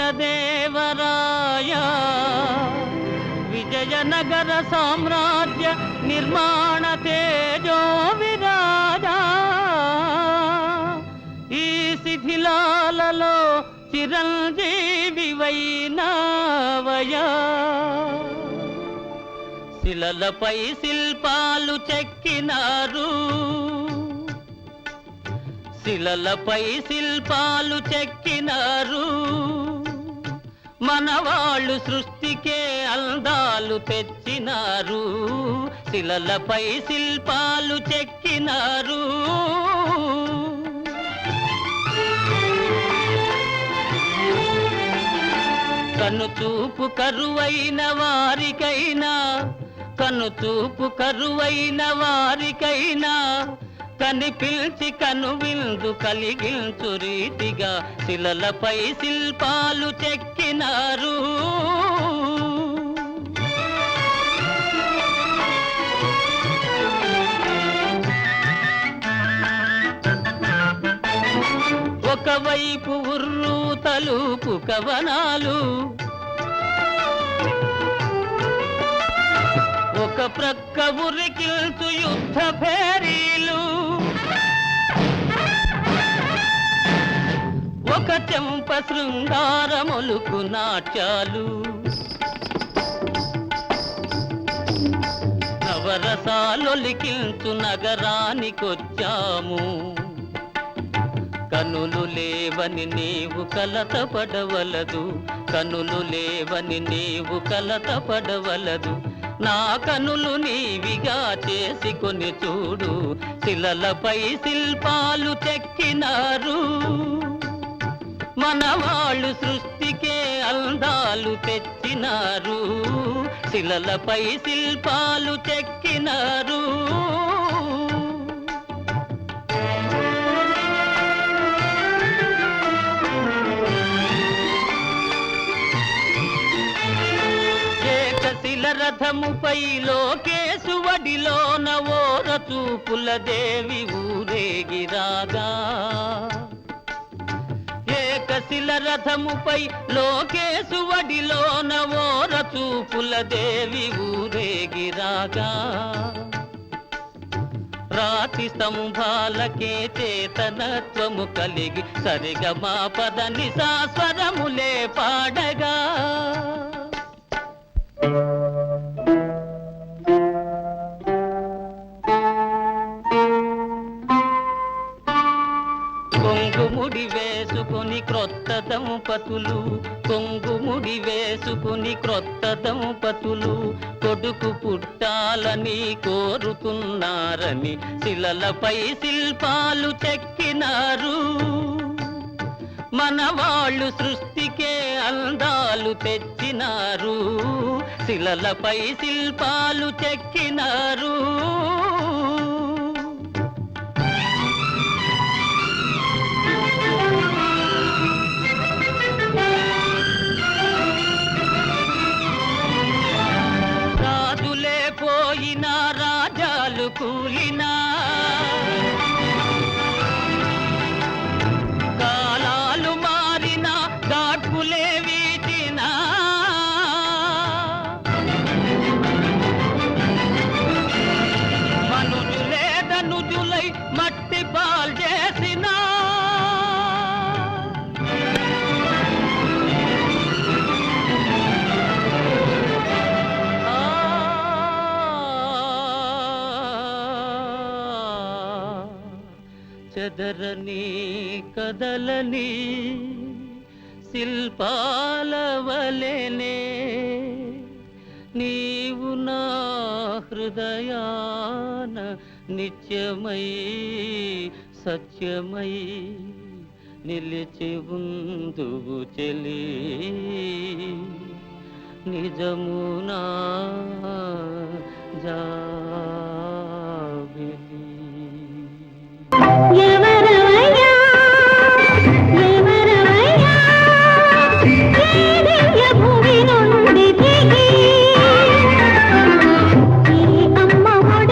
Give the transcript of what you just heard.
కృష్ణదేవరాయ విజయనగర సామ్రాజ్య నిర్మాణ తేజో విరాజా ఈ శిథిలాలలో చిరంజీవివైనావయా శిలలపై శిల్పాలు చెక్కినారు శిలలపై శిల్పాలు చెక్కినారు మనవాళ్ళు సృష్టికే అందాలు తెచ్చినారు శిలలపై శిల్పాలు చెక్కినారు కనుచూపు కరువైన వారికైనా కనుచూపు కరువైన వారికైనా కనిపిల్చి కనువిందు కలిగించు రీతిగా శిలలపై శిల్పాలు చెక్కినారు ఒకవైపు ఉర్రు తలుపు కవనాలు ఒక ప్రక్క ఉరికిల్చు యుద్ధ భేరీలు ఒక చెంప శృంగారములుకు నాట్యాలు నవరసాలొలికిల్చు నగరానికొచ్చాము కనులు లేవని నీవు కలతపడవలదు కనులు లేవని నీవు కలతపడవలదు నా కనులు నీవిగా చేసుకొని చూడు శిలలపై శిల్పాలు చెక్కినారు మనవాళ్ళు సృష్టికే అందాలు తెచ్చినారు శిలలపై శిల్పాలు చెక్కినారు రథముపై లోకేశువడిలోన ఓర చూపుల దేవి ఊరేగిరాగా ఏకశిల రథముపై లోకేశువడిలోన ఓర చూపుల దేవి ఊరేగిరాగా రాతి స్తంభాలకే చేతనత్వము కలిగి సరిగమా పద నిసా స్వరములే పాడగా కొంగుముడి వేసుకుని క్రొత్త దంపతులు కొంగుముడి వేసుకుని క్రొత్త దంపతులు కొడుకు పుట్టాలని కోరుతున్నారని శిలలపై శిల్పాలు చెక్కినారు మనవాళ్ళు సృష్టికే అందాలు తెచ్చినారు శిలలపై శిల్పాలు చెక్కినారు రాజులే పోయినా రాజాలు కూలినా కాలాలు మారిన గాడ్పులే వీచినా మనుజులే ధనుజులై మట్టి పాల్ చేసినా చెదరని కదలని శిల్పాల వలెనే నీవు నా హృదయాన నిత్యమై సత్యమై నిలిచి ఉందువు చెలి నిజమునా జా